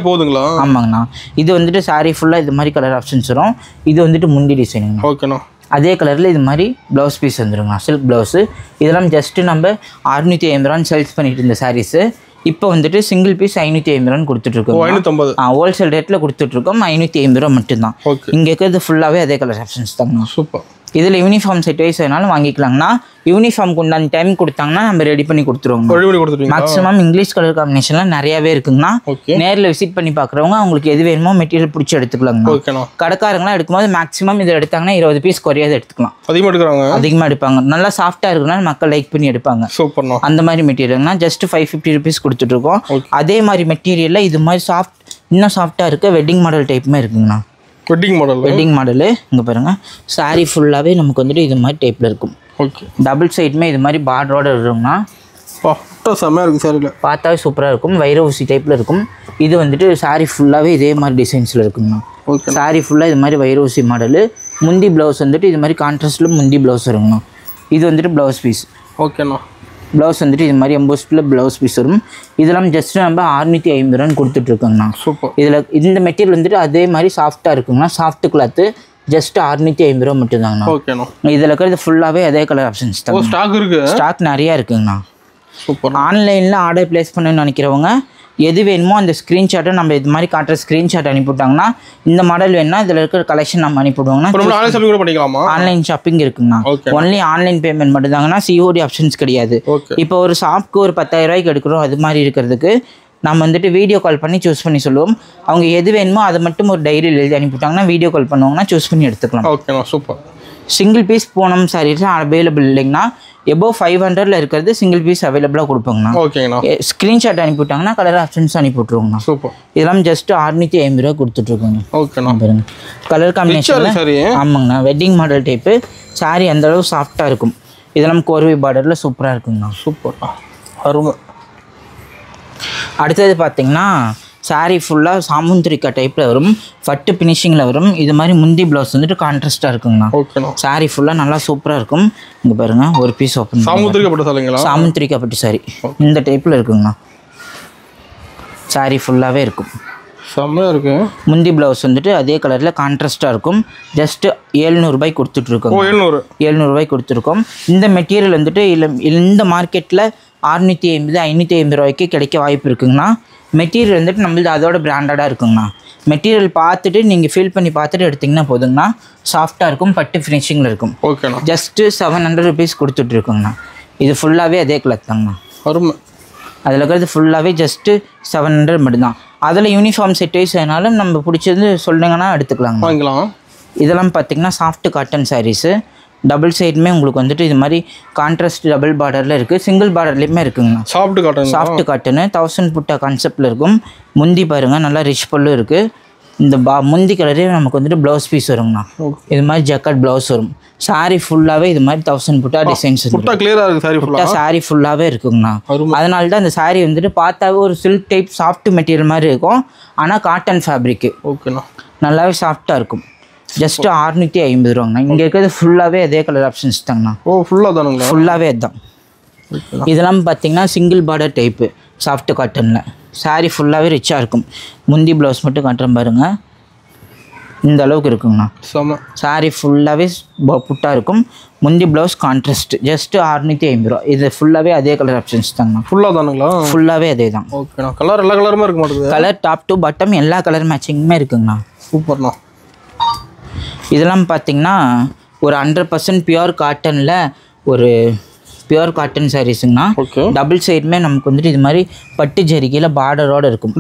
போகுதுங்களா? ஆமாங்கண்ணா. இது வந்துட்டு சாரீ ஃபுல்லாக இது மாதிரி கலர் ஆப்ஷன்ஸ் வரும். இது வந்துட்டு முந்தி டிசைனுங்க. ஓகேண்ணா. அதே கலரில் இது மாதிரி ப்ளவுஸ் பீஸ் வந்துடுங்க, சில்க் ப்ளவுஸு. இதெல்லாம் ஜஸ்ட்டு நம்ம 650 ரூபான்னு சேல்ஸ் பண்ணிட்டு இருந்த சாரீஸு இப்போ வந்துட்டு சிங்கிள் பீஸ் 550 ரூபான்னு கொடுத்துட்ருக்கோம். 550. ஹோல்சேல் ரேட்டில் கொடுத்துட்ருக்கோம். 550 ரூபா மட்டும்தான். இங்கே இருக்கிறது ஃபுல்லாகவே அதே கலர் ஆப்ஷன்ஸ் தாங்கண்ணா. சூப்பர். இதில் யூனிஃபார்ம் செட் வைஸ் வேணாலும் வாங்கிக்கலாங்கண்ணா. யூனிஃபார்முக்கு உண்டான டைம் கொடுத்தாங்கன்னா நம்ம ரெடி பண்ணி கொடுத்துருவோங்க. மேக்ஸிமம் இங்கிலீஷ் கலர் காம்பினேஷன்லாம் நிறையாவே இருக்குங்கண்ணா. நேரில் விசிட் பண்ணி பார்க்குறவங்க அவங்களுக்கு எது வேணுமோ மெட்டீரியல் பிடிச்சி எடுத்துக்கலாங்கண்ணா. கடைக்காரங்களாம் எடுக்கும்போது மேக்ஸிமம் இதை எடுத்தாங்கன்னா 20 பீஸ் குறையாத எடுத்துக்கலாம். அதிகமாக எடுப்பாங்க. நல்லா சாஃப்டாக இருக்குன்னா மக்கள் லைக் பண்ணி எடுப்பாங்க. சூப்பர்ண்ணா. அந்த மாதிரி மெட்டீரியல்னா ஜஸ்ட் 550 ருபீஸ் கொடுத்துட்ருக்கோம். அதே மாதிரி மெட்டீரியலில் இது மாதிரி இன்னும் சாஃப்டாக இருக்க வெட்டிங் மாடல் டைப்புமே இருக்குங்கண்ணா. வெட்டிங் மாடலு இங்கே பாருங்கள். சாரீ ஃபுல்லாகவே நமக்கு வந்துட்டு இது மாதிரி டைப்பில் இருக்கும். டபுள் சைடுமே இது மாதிரி பார்டரோட இருக்குங்கண்ணா. செம்மையாக இருக்கும். சாரியில் பார்த்தாவே சூப்பராக இருக்கும். வைர ஊசி டைப்பில் இருக்கும். இது வந்துட்டு சாரீ ஃபுல்லாகவே இதே மாதிரி டிசைன்ஸில் இருக்குங்கண்ணா. சாரீ ஃபுல்லாக இது மாதிரி வைர ஊசி மாடலு. முந்தி ப்ளவுஸ் வந்துட்டு இது மாதிரி கான்ட்ராஸ்ட்டில் முந்தி ப்ளவுஸ் வருங்கண்ணா. இது வந்துட்டு ப்ளவுஸ் பீஸ். ஓகேண்ணா. ப்ளவுஸ் வந்துட்டு இது மாதிரி எம்போஸ்டில் ப்ளவுஸ் பீஸ் வரும். இதெல்லாம் ஜஸ்ட் நம்ம 650 ரூபான்னு கொடுத்துட்ருக்கோங்கண்ணா. சூப்பர். இதில் இந்த மெட்டீரியல் வந்துட்டு அதே மாதிரி சாஃப்டாக இருக்குங்கண்ணா. சாஃப்ட் கிளாத்து ஜஸ்ட் 650 ரூபா மட்டும்தாங்கண்ணா. ஓகேண்ணா. இதில் இருக்கிறது ஃபுல்லாகவே அதே கலர் ஆப்ஷன்ஸ் தான். ஸ்டாக் இருக்குது. ஸ்டாக் நிறையா இருக்குங்கண்ணா. சூப்பர். ஆன்லைனில் ஆர்டர் ப்ளேஸ் பண்ணணும்னு நினைக்கிறவங்க எது வேணுமோ அந்த ஸ்க்ரீன்ஷாட்டை நம்ம இது மாதிரி காட்டுற ஸ்க்ரீன்ஷாட் அனுப்பிவிட்டாங்கன்னா இந்த மாடல் வேணும்னா இதில் இருக்கிற கலெக்ஷன் நம்ம அனுப்பிவிடுவாங்கன்னா ஆன்லைன் ஷாப்பிங் இருக்குங்கண்ணா. ஒன்லி ஆன்லைன் பேமெண்ட் மட்டும்தாங்கண்ணா. சிஓடி ஆப்ஷன்ஸ் கிடையாது. இப்போ ஒரு ஷாப்க்கு ஒரு 10,000 ரூபாய்க்கு எடுக்கிறோம். அது மாதிரி இருக்கிறதுக்கு நம்ம வந்துட்டு வீடியோ கால் பண்ணி சூஸ் பண்ணி சொல்லுவோம். அவங்க எது வேணுமோ அதை மட்டும் ஒரு டைரியில் எழுதி அனுப்பிவிட்டாங்கன்னா வீடியோ கால் பண்ணுவாங்கன்னா சூஸ் பண்ணி எடுத்துக்கலாம். ஓகேண்ணா. Super. Single piece Poonam saris available இல்லைங்கண்ணா. எபோவ் 500 இருக்கிறது சிங்கிள் பீஸ் அவைலபிளாக கொடுப்பாங்கண்ணா. ஓகேங்கண்ணா. ஸ்க்ரீன்ஷாட் அனுப்பிவிட்டாங்கன்னா கலர் ஆப்ஷன்ஸ் அனுப்பி விட்ருவோங்கண்ணா. சூப்பர். இதெல்லாம் ஜஸ்ட் 650 ரூபா கொடுத்துட்ருக்கோங்க. ஓகேண்ணா. பாருங்க கலர் காம்பினேஷன். ஆமாங்கண்ணா. Wedding model type. சாரீ அந்தளவு சாஃப்டாக இருக்கும். இதெல்லாம் கோர்வை பார்டரில் சூப்பராக இருக்குங்கண்ணா. சூப்பர். அருமை. அடுத்தது பார்த்தீங்கன்னா சாரீ ஃபுல்லாக சாமுந்திரிக்கா டைப்பில் வரும். பட்டு ஃபினிஷிங்கில் வரும். இது மாதிரி முந்தி ப்ளவுஸ் வந்துட்டு கான்ட்ராஸ்ட்டாக இருக்குங்கண்ணா. சாரீ ஃபுல்லாக நல்லா சூப்பராக இருக்கும். இங்கே பாருங்கள் ஒரு பீஸ் ஓப்பன். சாமுந்திரிக்கா பட்டு சாரீ இந்த டைப்பில் இருக்குங்கண்ணா. சாரீ ஃபுல்லாகவே இருக்கும். செம்மையாக இருக்குது. முந்தி ப்ளவுஸ் வந்துட்டு அதே கலரில் கான்ட்ராஸ்ட்டாக இருக்கும். ஜஸ்ட்டு 700 ரூபாய்க்கு கொடுத்துட்ருக்கோம். 700 ரூபாய்க்கு கொடுத்துருக்கோம். இந்த மெட்டீரியல் வந்துட்டு இந்த மார்க்கெட்டில் 650 550 ரூபாய்க்கு கிடைக்க வாய்ப்பு இருக்குங்கண்ணா. மெட்டீரியல் வந்துட்டு நம்மளது அதோட பிராண்டடாக இருக்குங்கண்ணா. மெட்டீரியல் பார்த்துட்டு நீங்கள் ஃபீல் பண்ணி பார்த்துட்டு எடுத்திங்கன்னா போதுங்கண்ணா. சாஃப்டாக இருக்கும். பட்டு ஃபினிஷிங்கில் இருக்கும். ஓகேண்ணா. ஜஸ்ட்டு 700 ருபீஸ் கொடுத்துட்ருக்குங்கண்ணா. இது ஃபுல்லாகவே அதே கலர் தாங்கண்ணா. அருமை. அதில் இருக்கிறது ஃபுல்லாகவே ஜஸ்ட்டு 700 மட்டும்தான். அதில் யூனிஃபார்ம் செட் வைஸ் வேணாலும் நம்ம பிடிச்சது சொல்லுங்கன்னா எடுத்துக்கலாங்க. இதெல்லாம் பார்த்திங்கன்னா சாஃப்ட் காட்டன் சாரீஸு. டபுள் சைடுமே உங்களுக்கு வந்துட்டு இது மாதிரி கான்ட்ராஸ்ட் டபுள் பார்டரில் இருக்குது. சிங்கிள் பார்டர்லேயுமே இருக்குங்கண்ணா. சாஃப்ட் காட்டனு 1000 புட்டா கான்செப்டில் இருக்கும். முந்தி பாருங்கள் நல்லா ரிச் பல்லு இருக்குது. இந்த முந்தி கலரே நமக்கு வந்துட்டு ப்ளவுஸ் பீஸ் வருங்கண்ணா. இது மாதிரி ஜக்கட் ப்ளவுஸ் வரும். சாரீ ஃபுல்லாகவே இது மாதிரி 1000 புட்டா டிசைன்ஸ் புட்டா சாரீ ஃபுல்லாகவே இருக்குங்கண்ணா. அதனால தான் இந்த சாரீ வந்துட்டு பார்த்தாவே ஒரு சில்க் டைப் சாஃப்ட் மெட்டீரியல் மாதிரி இருக்கும். ஆனால் காட்டன் ஃபேப்ரிக்கு நல்லாவே சாஃப்டாக இருக்கும். ஜஸ்ட்டு 650 ரூபாங்கண்ணா. இங்கே இருக்கிறது ஃபுல்லாகவே அதே கலர் ஆப்ஷன்ஸ் தாங்கண்ணா. ஃபுல்லாகவே அதுதான். இதெல்லாம் பார்த்தீங்கன்னா சிங்கிள் பார்டர் டைப்பு சாஃப்ட் காட்டனில். சாரீ ஃபுல்லாகவே ரிச்சாக இருக்கும். முந்தி ப்ளவுஸ் மட்டும் காட்டுறேன் பாருங்கள். இந்த அளவுக்கு இருக்குங்கண்ணா. சாரீ ஃபுல்லாகவே புட்டாக இருக்கும். முந்தி ப்ளவுஸ் கான்ட்ராஸ்ட். ஜஸ்ட்டு 650 ரூபா. இது ஃபுல்லாகவே அதே கலர் ஆப்ஷன்ஸ் தாங்கண்ணா. ஃபுல்லாகவே அதே தான். கலர் எல்லா கலருமே இருக்க மாட்டேங்குது. கலர் டாப் டு பாட்டம் எல்லா கலர் மேட்சிங்குமே இருக்குங்கண்ணா. சூப்பர்ண்ணா. இதெல்லாம் பார்த்திங்கன்னா ஒரு 100% பியூர் காட்டனில் ஒரு பியூர் காட்டன் சாரீஸுங்கண்ணா. டபுள் சைடுமே நமக்கு வந்துட்டு இது மாதிரி பட்டு ஜரிகையில் பார்டரோடு இருக்கும்.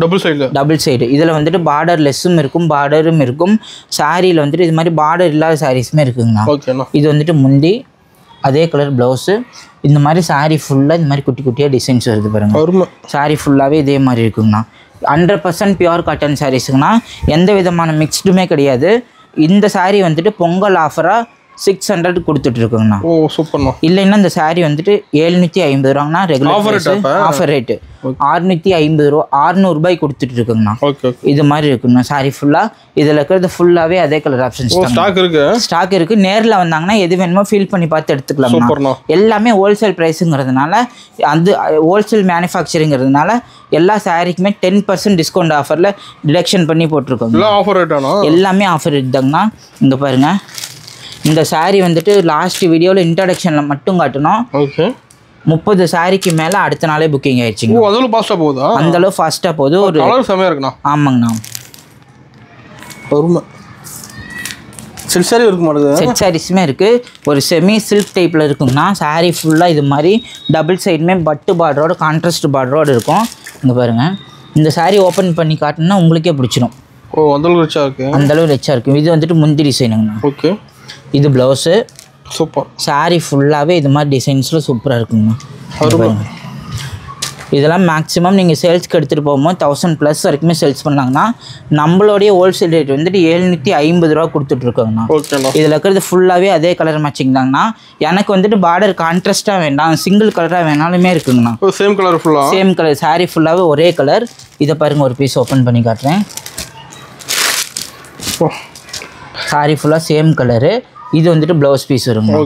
டபுள் சைடு இதில் வந்துட்டு பார்டர் லெஸ்ஸும் இருக்கும் பார்டரும் இருக்கும். சாரியில் வந்துட்டு இது மாதிரி பார்டர் இல்லாத சாரீஸுமே இருக்குங்கண்ணா. இது வந்துட்டு முந்தி அதே கலர் ப்ளவுஸு. இந்த மாதிரி சாரீ ஃபுல்லாக இந்த மாதிரி குட்டி குட்டியாக டிசைன்ஸ் வருது பாருங்கள். சாரீ ஃபுல்லாகவே இதே மாதிரி இருக்குங்கண்ணா. 100% பியூர் காட்டன் சாரீஸுங்கண்ணா. எந்த விதமான மிக்ஸ்டுமே கிடையாது. இந்த சாரீ வந்துட்டு பொங்கல் ஆஃபராக 600 கொடுத்துட்ருக்கோங்கண்ணா. ஓ சூப்பர்ண்ணா. இல்லைன்னா இந்த சாரீ வந்துட்டு 750 ரூபாங்கண்ணா. ரெகுலர் ஆஃபர் ரேட்டு 650 ரூபா, 600 ரூபாய் கொடுத்துட்ருக்குங்கண்ணா. இது மாதிரி இருக்குங்கண்ணா சாரீ ஃபுல்லாக. இதில் இருக்கிறது ஃபுல்லாகவே அதே கலர் ஆப்ஷன்ஸ் ஸ்டாக் இருக்குது. நேரில் வந்தாங்கன்னா எது வேணுமோ ஃபீல் பண்ணி பார்த்து எடுத்துக்கலாம். எல்லாமே ஹோல்சேல் ப்ரைஸுங்கிறதுனால, அந்த ஹோல்சேல் மேனுஃபேக்சரிங்கிறதுனால எல்லா சாரீக்குமே 10% டிஸ்கவுண்ட் ஆஃபரில் டிடக்ஷன் பண்ணி போட்டிருக்கோங்க. எல்லாமே ஆஃபர் ரேட் தாங்கண்ணா. இங்கே பாருங்கள், இந்த சாரீ வந்துட்டு லாஸ்ட் வீடியோவில் இன்ட்ரடக்ஷனில் மட்டும் காட்டணும். 30 சாரிக்கு மேலே அடுத்த நாளே புக்கிங் ஆயிடுச்சுங்க. அந்த அளவு ஃபாஸ்ட்டாக போகுது. ஒரு ஆமாங்கண்ணா. சில்க் சாரி இருக்கு மாட்டேங்குது. செட் சாரீஸுமே இருக்குது. ஒரு செமி சில்க் டைப்பில் இருக்குங்கண்ணா. சாரீ ஃபுல்லாக இது மாதிரி டபுள் சைடுமே பட்டு பார்டரோட கான்ட்ராஸ்ட் பார்டரோடு இருக்கும். இங்கே பாருங்கள், இந்த சாரீ ஓப்பன் பண்ணி காட்டினா உங்களுக்கே பிடிச்சிடும். அந்தளவு ரிச்சாக இருக்குது. அந்தளவு ரிச்சாக இருக்குது. இது வந்துட்டு முந்தி டிசைனுங்கண்ணா. ஓகே. இது ப்ளவுஸு. சூப்பர். சாரீ ஃபுல்லாகவே இது மாதிரி டிசைன்ஸில் சூப்பராக இருக்குங்கண்ணா. இதெல்லாம் மேக்ஸிமம் நீங்கள் சேல்ஸ்க்கு எடுத்துகிட்டு போகும்போது 1000+ வரைக்குமே சேல்ஸ் பண்ணாங்கன்னா, நம்மளுடைய ஹோல்சேல் ரேட் வந்துட்டு 750 ரூபா கொடுத்துட்ருக்கோங்கண்ணா. இதில் இருக்கிறது ஃபுல்லாகவே அதே கலர் மேட்சிங் தாங்கண்ணா. எனக்கு வந்துட்டு பார்டர் கான்ட்ராஸ்ட்டாக வேண்டாம், சிங்கிள் கலராக வேணாலுமே இருக்குங்கண்ணா. சேம் கலர் ஃபுல்லாக சேம் கலர். சாரீ ஃபுல்லாகவே ஒரே கலர். இதை பாருங்கள், ஒரு பீஸ் ஓப்பன் பண்ணி காட்டுறேன். சாரீ ஃபுல்லாக சேம் கலரு. இது வந்துட்டு ப்ளவுஸ் பீஸ் வருங்க.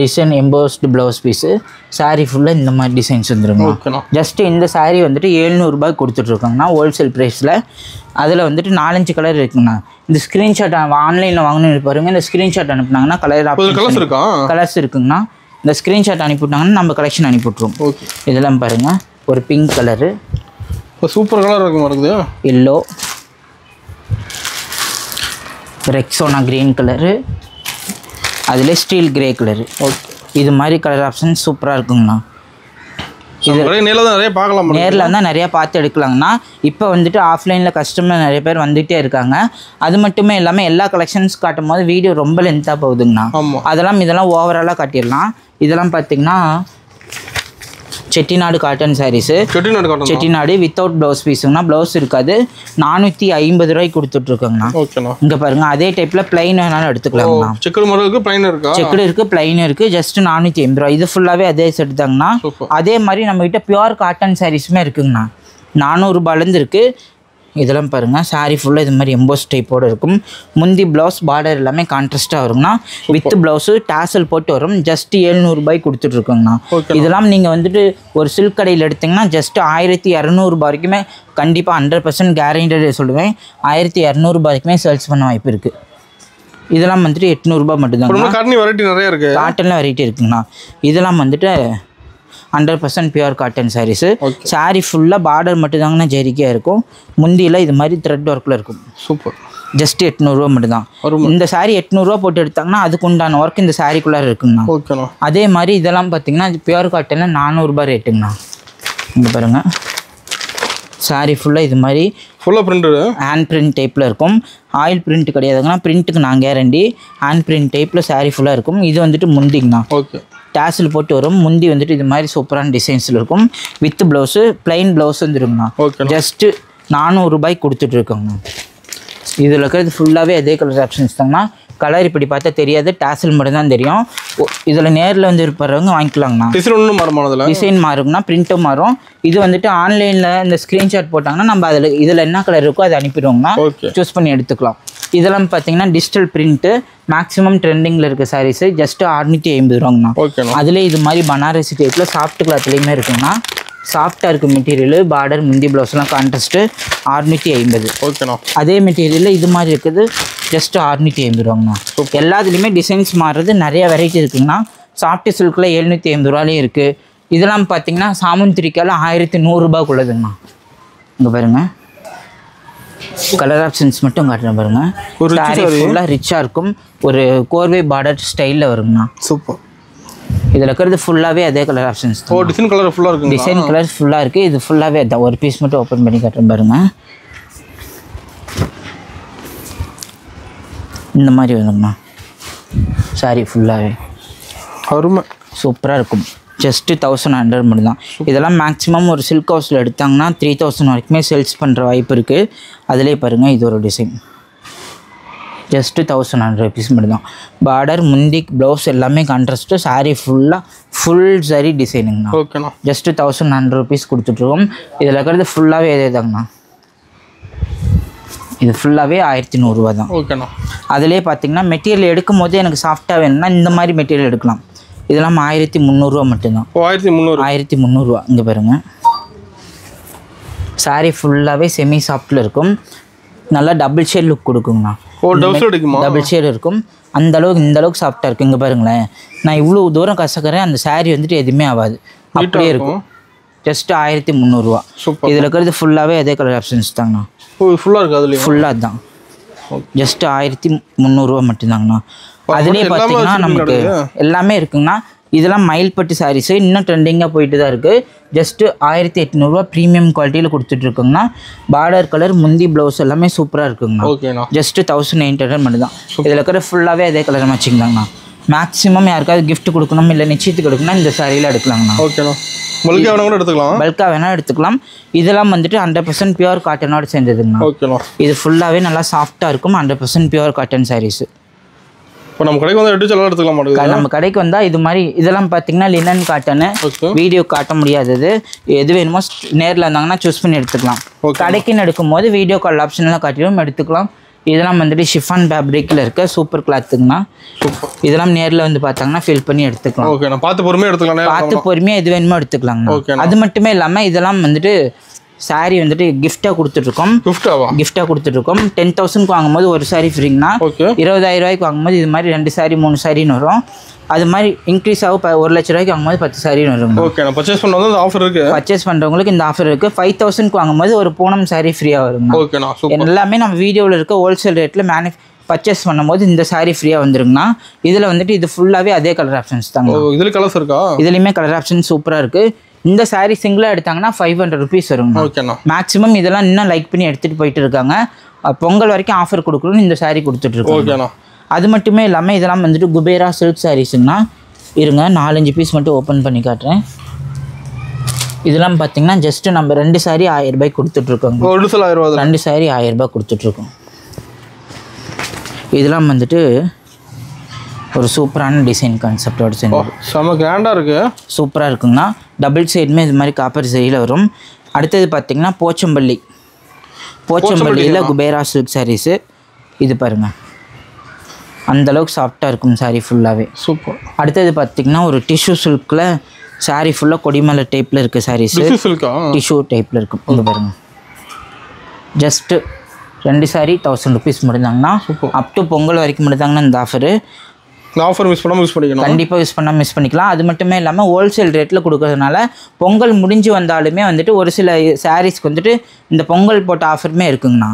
Design embossed blouse piece. Sari ஃபுல்லாக இந்த மாதிரி டிசைன்ஸ் வந்துருங்க. ஜஸ்ட்டு இந்த சாரீ வந்துட்டு 700 ரூபாய் கொடுத்துட்ருக்காங்கண்ணா ஹோல்சேல் ப்ரைஸில். அதில் வந்துட்டு 4-5 கலர் இருக்குங்கண்ணா. இந்த ஸ்க்ரீன்ஷாட் ஆன்லைனில் வாங்கணும்னு பாருங்க. இந்த ஸ்க்ரீன்ஷாட் அனுப்புனாங்கன்னா கலர்ஸ் இருக்குங்கண்ணா. இந்த ஸ்க்ரீன்ஷாட் அனுப்பிவிட்டாங்கன்னா நம்ம கலெக்ஷன் அனுப்பிவிட்ருவோம். இதெல்லாம் பாருங்கள், ஒரு பிங்க் கலரு, சூப்பர் கலர் இருக்கு. எல்லோ, ரெக்ஸோனா க்ரீன் கலரு, அதில் ஸ்டீல் கிரே கலரு. இது மாதிரி கலர் ஆப்ஷன் சூப்பராக இருக்குங்கண்ணா. இது நிறைய பார்க்கலாம். நேரில் வந்தால் நிறையா பார்த்து எடுக்கலாங்கண்ணா. இப்போ வந்துட்டு ஆஃப்லைனில் கஸ்டமர் நிறைய பேர் வந்துகிட்டே இருக்காங்க. அது மட்டுமே இல்லாமல் எல்லா கலெக்ஷன்ஸ் காட்டும் போது வீடியோ ரொம்ப லென்த்தாக போகுதுங்கண்ணா. இதெல்லாம் ஓவராலாக காட்டிடலாம். இதெல்லாம் பார்த்தீங்கன்னா Chettinad cotton saris. Chettinad without blouse பீஸுங்கண்ணா. ப்ளவுஸ் இருக்காது. 450 ரூபாய்க்கு கொடுத்துட்ருக்கோங்கண்ணா. இங்கே பாருங்கள், அதே டைப்பில் பிளைன் வேணாலும் எடுத்துக்கலாங்கண்ணா. செக்குடு இருக்குது, பிளைன் இருக்குது. ஜஸ்ட் 450 ரூபா. இது ஃபுல்லாகவே அதே செட் தாங்கண்ணா. அதே மாதிரி நம்மகிட்ட பியூர் காட்டன் சாரீஸுமே இருக்குங்கண்ணா. 400 ரூபாயிலேருந்து இருக்குது. இதெல்லாம் பாருங்கள், சாரீ ஃபுல்லாக இது மாதிரி எம்போஸ் டைப்போடு இருக்கும். முந்தி ப்ளவுஸ் பார்டர் எல்லாமே கான்ட்ராஸ்ட்டாக வருங்கண்ணா. வித் ப்ளவுஸு டாசல் போட்டு வரும். ஜஸ்ட் 700 ரூபாய் கொடுத்துட்ருக்கோங்கண்ணா. இதெல்லாம் நீங்கள் வந்துட்டு ஒரு சில்க் கடையில் எடுத்திங்கன்னா ஜஸ்ட் 1200 ரூபாய் வரைக்குமே கண்டிப்பாக 100% கேரண்டட் சொல்லுவேன். 1200 ரூபாய் வரைக்குமே சேல்ஸ் பண்ண வாய்ப்பு இருக்குது. இதெல்லாம் வந்துட்டு 800 ரூபாய் மட்டும்தாங்க. காட்டனில் வெரைட்டி இருக்குங்கண்ணா. இதெல்லாம் வந்துட்டு 100% பியூர் காட்டன் சாரீஸு. சாரீ ஃபுல்லாக பார்டர் மட்டும் தாங்கண்ணா ஜெரிக்கையாக இருக்கும். முந்தியில் இது மாதிரி த்ரெட் ஒர்க்கில் இருக்கும். சூப்பர். ஜஸ்ட் 800 ரூபா மட்டும்தான். இந்த சாரீ 800 ரூபா போட்டு எடுத்தாங்கன்னா அதுக்கு உண்டான ஒர்க் இந்த சாரீக்குள்ளார இருக்குங்கண்ணா. அதே மாதிரி இதெல்லாம் பார்த்தீங்கன்னா பியூர் காட்டனில் 400 ரூபாய் ரேட்டுங்கண்ணா. இங்கே பாருங்கள், சாரீ ஃபுல்லாக இது மாதிரி ஹேண்ட் பிரிண்ட் டைப்பில் இருக்கும். Oil print கிடையாதுங்கண்ணா. பிரிண்ட்டுக்கு நான் கேரண்டி. ஹேண்ட் பிரிண்ட் டைப்பில் சாரீ ஃபுல்லாக இருக்கும். இது வந்துட்டு முந்திங்கண்ணா. டாஸில் போட்டு வரும். முந்தி வந்துட்டு இது மாதிரி சூப்பரான டிசைன்ஸில் இருக்கும். வித் ப்ளவுஸு, பிளைன் ப்ளவுஸ் வந்துருங்கண்ணா. ஜஸ்ட்டு 400 ரூபாய்க்கு கொடுத்துட்ருக்கோங்கண்ணா. இதில் இருக்கிறது ஃபுல்லாகவே அதே கலர் ஆப்ஷன்ஸ் தாங்கண்ணா. கலர் இப்படி பார்த்தா தெரியாது, டாசல் மட்டும் தான் தெரியும். இதில் நேரில் வந்து இருப்பறவங்க வாங்கிக்கலாங்கண்ணா. டிசைன் மாறுங்கண்ணா, பிரிண்ட்டும் மாறும். இது வந்துட்டு ஆன்லைனில் இந்த ஸ்க்ரீன்ஷாட் போட்டாங்கன்னா நம்ம இதில் என்ன கலர் இருக்கோ அதை அனுப்பிடுவோங்கண்ணா. சூஸ் பண்ணி எடுத்துக்கலாம். இதெல்லாம் பார்த்தீங்கன்னா டிஜிட்டல் பிரிண்ட்டு மேக்ஸிமம் ட்ரெண்டிங்கில் இருக்க சாரீஸு. ஜஸ்ட்டு 650 ரூபாங்கண்ணா. அதில் இது மாதிரி பனாரசி டைப்பில் சாஃப்ட் கிளாத்லேயுமே இருக்குங்கண்ணா. சாஃப்டாக இருக்குது மெட்டீரியல். பார்டர் முந்தி ப்ளவுஸ்லாம் கான்ட்ராஸ்ட்டு 650. அதே மெட்டீரியலில் இது மாதிரி இருக்குது. ஜஸ்ட்டு 650 ரூபாங்கண்ணா. எல்லாத்துலேயுமே டிசைன்ஸ் மாறுறது நிறைய வெரைட்டி இருக்குங்கண்ணா. சாஃப்ட் சில்கில் 750 ரூபாலேயும் இருக்குது. இதெல்லாம் பார்த்தீங்கன்னா சாமுந்திரிக்கால 1100 ரூபாய்க்குள்ளதுங்கண்ணா. இங்கே பாருங்கள், கலர் ஆப்ஷன்ஸ் மட்டும் காட்டுறேன் பாருங்கள். சாரீ ஃபுல்லாக ரிச்சாக இருக்கும். ஒரு கோர்வை பார்டர் ஸ்டைலில் வருங்கண்ணா. சூப்பர். இதில் இருக்கிறது ஃபுல்லாகவே அதே கலர் ஆப்ஷன்ஸ். டிசைன் கலர் ஃபுல்லாக இருக்குது. டிசைன் கலர் ஃபுல்லாக இருக்குது. இது ஃபுல்லாகவே அதான். ஒரு பீஸ் மட்டும் ஓப்பன் பண்ணி காட்டுறேன் பாருங்கள். இந்த மாதிரி வருங்கண்ணா. சாரீ ஃபுல்லாகவே அருமை சூப்பராக இருக்கும். ஜஸ்ட்டு 1100 மட்டும் தான். இதெல்லாம் மேக்ஸிமம் ஒரு சில்க் ஹவுஸில் எடுத்தாங்கன்னா 3000 வரைக்குமே சேல்ஸ் பண்ணுற வாய்ப்பு இருக்குது. அதிலே பாருங்கள், இது ஒரு டிசைன். ஜஸ்ட்டு 1100 rupees மட்டும் தான். பார்டர் முந்தி ப்ளவுஸ் எல்லாமே கான்ட்ராஸ்ட்டு, சாரீ ஃபுல்லாக ஃபுல் சரி டிசைனுங்கண்ணா. ஓகேண்ணா. ஜஸ்ட்டு 1100 rupees கொடுத்துட்ருக்கோம். இதில் இருக்கிறது ஃபுல்லாகவே இதே தாங்கண்ணா. இது ஃபுல்லாகவே 1100 ரூபா தான். ஓகேண்ணா. அதிலே பார்த்தீங்கன்னா மெட்டீரியல் எடுக்கும் போது எனக்கு சாஃப்டாக வேணும்னா இந்த மாதிரி மெட்டீரியல் எடுக்கலாம். இதெல்லாம் 1300 ரூபா மட்டும்தான். 1300 ரூபா. இங்கே பாருங்கள், சாரீ ஃபுல்லாகவே செமி சாஃப்டில் இருக்கும். நல்லா டபுள் ஷேட் லுக் கொடுக்குங்கண்ணா. டபுள் ஷேட் இருக்கும். அந்தளவுக்கு இந்தளவுக்கு சாஃப்டாக இருக்குது. இங்கே பாருங்களேன், நான் இவ்வளோ தூரம் கசக்கிறேன், அந்த சாரீ வந்துட்டு எதுவுமே ஆகாது, அப்படியே இருக்கும். ஜஸ்ட் 1300 ரூபா. இதில் இருக்கிறது ஃபுல்லாகவே அதே கலர் ஆப்ஷன்ஸ் தாங்கண்ணா. ஃபுல்லாக இருக்குது, அதுலேயே ஃபுல்லாக தான். ஜஸ்ட் 1300 ரூபா மட்டும்தாங்கண்ணா. அதுலேயே பார்த்தீங்கன்னா நமக்கு எல்லாமே இருக்குங்கண்ணா. இதெல்லாம் மயில்பட்டு சாரீஸு இன்னும் ட்ரெண்டிங்காக போயிட்டு தான் இருக்குது. ஜஸ்ட்டு 1800 ரூபா ப்ரீமியம் குவாலிட்டியில் கொடுத்துட்ருக்குங்கண்ணா. பார்டர் கலர் முந்தி ப்ளவுஸ் எல்லாமே சூப்பராக இருக்குங்கண்ணா. ஜஸ்ட்டு 1800 மட்டும் தான். இதில் இருக்கிற ஃபுல்லாகவே அதே கலர் மேட்சிங்தாங்கண்ணா. மேக்ஸிமம் யாருக்காவது கிஃப்ட் கொடுக்கணும் இல்லை நிச்சயத்துக்கு கொடுக்கணும் இந்த சாரியில் எடுக்கலாங்கண்ணா. ஓகேண்ணா. பல்காக வேணால் எடுத்துக்கலாம். இதெல்லாம் வந்துட்டு 100% பியூர் காட்டனோடு சேர்ந்ததுங்கண்ணா. ஓகேண்ணா. இது ஃபுல்லாகவே நல்லா சாஃப்டாக இருக்கும். 100% பியூர் காட்டன் சாரீஸு. இப்போ நம்ம கடைக்கு வந்து எடுத்துக்கலாம். நம்ம கடைக்கு வந்தால் இது மாதிரி இதெல்லாம் பார்த்தீங்கன்னா லினன் காட்டனு, வீடியோ காட்ட முடியாதது, எது வேணுமோ நேரில் இருந்தாங்கன்னா சூஸ் பண்ணி எடுத்துக்கலாம். கடைக்குன்னு எடுக்கும்போது வீடியோ கால் ஆப்ஷன்லாம் காட்டிடும் எடுத்துக்கலாம். இதெல்லாம் வந்துட்டு ஷிஃபான் ஃபேப்ரிக்கில் இருக்க சூப்பர் கிளாத்துங்கண்ணா. இதெல்லாம் நேரில் வந்து பார்த்தாங்கன்னா ஃபில் பண்ணி எடுத்துக்கலாம். பார்த்து பொறுமையாக எது வேணுமோ எடுத்துக்கலாங்கண்ணா. அது மட்டுமே இல்லாமல் இதெல்லாம் வந்துட்டு சாரீ வந்துட்டு கிஃப்டாக கொடுத்துட்ருக்கோம். 10,000க்கு வாங்கும்போது ஒரு சாரீ ஃப்ரீங்கண்ணா. 20,000 ரூபாய்க்கு வாங்கும்போது இது மாதிரி 2 சாரீ 3 சாரின்னு வரும். அது மாதிரி இன்க்ரீஸ் ஆகும். 1 லட்ச ரூபாய்க்கு வாங்கும்போது 10 சாரின்னு வரும். பர்ச்சேஸ் பண்ணுறது ஆஃபர் இருக்குது. பர்ச்சேஸ் பண்ணுறவங்களுக்கு இந்த ஆஃபர் இருக்குது. 5,000க்கு வாங்கும்போது ஒரு பூனம் சாரீ ஃப்ரீயாக வருங்க. எல்லாமே நம்ம வீடியோவில் இருக்க ஹோல்சேல் ரேட்டில் பர்ச்சேஸ் பண்ணும்போது இந்த சாரீ ஃப்ரீயாக வந்துருங்கண்ணா. இதில் வந்துட்டு இது ஃபுல்லாகவே அதே கலர் ஆப்ஷன்ஸ் தாங்க. இதில் கலர்ஸ் இருக்கா? இதுலேயுமே கலர் ஆப்ஷன் சூப்பராக இருக்குது. இந்த சாரீ சிங்கிளாக எடுத்தாங்கன்னா 500 rupees வருங்க. மேக்ஸிமம் இதெல்லாம் இன்னும் லைக் பண்ணி எடுத்துகிட்டு போயிட்டு இருக்காங்க. பொங்கல் வரைக்கும் ஆஃபர் கொடுக்கணும்னு இந்த சாரீ கொடுத்துட்ருக்கோம். அது மட்டுமே இல்லாமல் இதெல்லாம் வந்துட்டு குபேரா சில்க் சாரீஸுங்கண்ணா. இருங்க 4-5 பீஸ் மட்டும் ஓப்பன் பண்ணி காட்டுறேன். இதெல்லாம் பார்த்தீங்கன்னா ஜஸ்ட்டு நம்ம 2 சாரீ 1000 ரூபாய்க்கு கொடுத்துட்ருக்கோங்க. 2 சாரீ 1000 ரூபாய் கொடுத்துட்ருக்கோம். இதெல்லாம் வந்துட்டு ஒரு சூப்பரான டிசைன் கான்செப்டோடு சேர்ந்து செம்ம கிராண்டாக இருக்குது. சூப்பராக இருக்குங்கண்ணா. டபுள் சைடுமே இது மாதிரி காப்பர் சரியில் வரும். அடுத்தது பார்த்திங்கன்னா போச்சம்பள்ளியில் குபேரா சில்க் சாரீஸு. இது பாருங்கள், அந்தளவுக்கு சாஃப்டாக இருக்கும் சாரீ ஃபுல்லாகவே. சூப்பர். அடுத்தது பார்த்திங்கன்னா ஒரு டிஷ்யூ சில்கில் சாரீ ஃபுல்லாக கொடிமலை டைப்பில் இருக்குது சாரீஸு. டிஷ்யூ டைப்பில் இருக்கும். இது பாருங்கள், ஜஸ்ட்டு 2 சாரீ 1000 rupees மட்டும்தாங்கண்ணா. அப் டு பொங்கல் வரைக்கும் மட்டும்தாங்கண்ணா இந்த ஆஃபரு. ஆஃபர் மிஸ் பண்ணாமல் யூஸ் பண்ணிக்கலாம். கண்டிப்பாக யூஸ் பண்ணாமல் மிஸ் பண்ணிக்கலாம். அது மட்டுமே இல்லாமல் ஹோல்சேல் ரேட்டில் கொடுக்கறதுனால பொங்கல் முடிஞ்சு வந்தாலுமே வந்துட்டு ஒரு சில சாரீஸ்க்கு வந்துட்டு இந்த பொங்கல் போட்ட ஆஃபருமே இருக்குங்கண்ணா.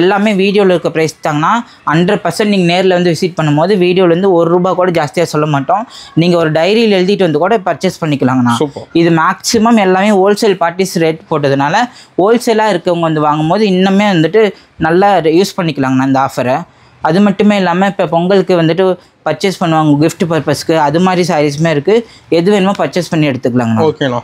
எல்லாமே வீடியோவில் இருக்க ப்ரைஸ் தாங்கண்ணா. 100% நீங்கள் நேரில் வந்து விசிட் பண்ணும்போது வீடியோலேருந்து ₹1 கூட ஜாஸ்தியாக சொல்ல மாட்டோம். நீங்கள் ஒரு டைரியில் எழுதிட்டு வந்து கூட பர்ச்சேஸ் பண்ணிக்கலாங்கண்ணா. இது மேக்ஸிமம் எல்லாமே ஹோல்சேல் பார்ட்டிஸ் ரேட் போட்டதுனால ஹோல்சேலாக இருக்கவங்க வந்து வாங்கும்போது இன்னுமே வந்துட்டு நல்லா யூஸ் பண்ணிக்கலாங்கண்ணா இந்த ஆஃபரை. அது மட்டுமே இல்லாமல் இப்போ பொங்கலுக்கு வந்துட்டு பர்ச்சேஸ் பண்ணுவாங்க கிஃப்ட் பர்பஸ்க்கு, அது மாதிரி சாரீஸுமே இருக்குது. எது வேணுமோ பர்ச்சேஸ் பண்ணி எடுத்துக்கலாங்கண்ணா. ஓகேண்ணா.